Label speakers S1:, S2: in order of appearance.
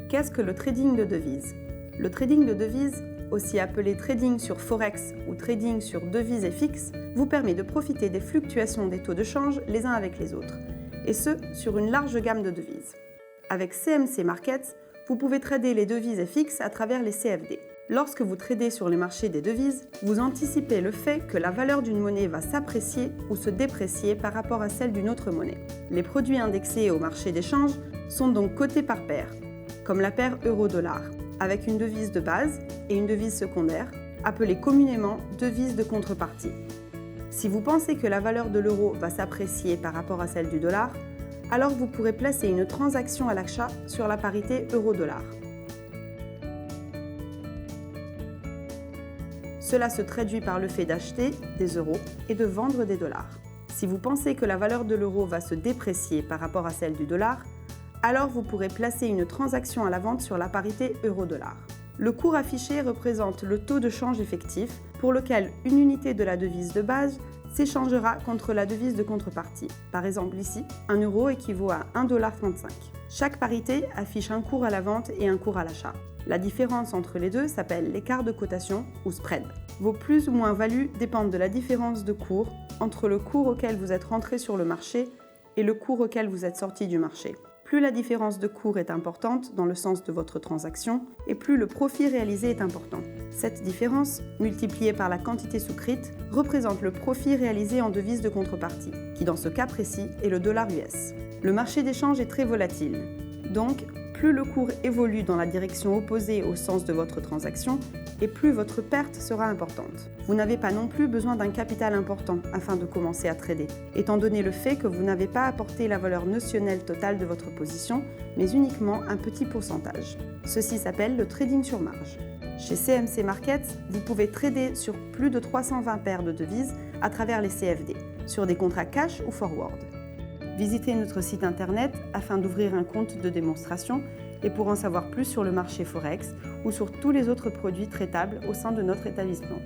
S1: Qu'est-ce que le trading de devises? Le trading de devises, aussi appelé trading sur Forex ou trading sur devises et fixes, vous permet de profiter des fluctuations des taux de change les uns avec les autres, et ce, sur une large gamme de devises. Avec CMC Markets, vous pouvez trader les devises et fixes à travers les CFD. Lorsque vous tradez sur les marchés des devises, vous anticipez le fait que la valeur d'une monnaie va s'apprécier ou se déprécier par rapport à celle d'une autre monnaie. Les produits indexés au marché d'échange sont donc cotés par paire, comme la paire euro-dollar, avec une devise de base et une devise secondaire, appelée communément devise de contrepartie. Si vous pensez que la valeur de l'euro va s'apprécier par rapport à celle du dollar, alors vous pourrez placer une transaction à l'achat sur la parité euro-dollar. Cela se traduit par le fait d'acheter des euros et de vendre des dollars. Si vous pensez que la valeur de l'euro va se déprécier par rapport à celle du dollar, alors vous pourrez placer une transaction à la vente sur la parité euro-dollar. Le cours affiché représente le taux de change effectif pour lequel une unité de la devise de base s'échangera contre la devise de contrepartie. Par exemple ici, 1 euro équivaut à 1,35 $. Chaque parité affiche un cours à la vente et un cours à l'achat. La différence entre les deux s'appelle l'écart de cotation ou spread. Vos plus ou moins values dépendent de la différence de cours entre le cours auquel vous êtes rentré sur le marché et le cours auquel vous êtes sorti du marché. Plus la différence de cours est importante dans le sens de votre transaction, et plus le profit réalisé est important. Cette différence, multipliée par la quantité souscrite, représente le profit réalisé en devise de contrepartie, qui dans ce cas précis est le dollar US. Le marché d'échange est très volatile, donc plus le cours évolue dans la direction opposée au sens de votre transaction, et plus votre perte sera importante. Vous n'avez pas non plus besoin d'un capital important afin de commencer à trader, étant donné le fait que vous n'avez pas apporté la valeur notionnelle totale de votre position, mais uniquement un petit pourcentage. Ceci s'appelle le trading sur marge. Chez CMC Markets, vous pouvez trader sur plus de 320 paires de devises à travers les CFD, sur des contrats cash ou forward. Visitez notre site internet afin d'ouvrir un compte de démonstration et pour en savoir plus sur le marché Forex ou sur tous les autres produits traitables au sein de notre établissement.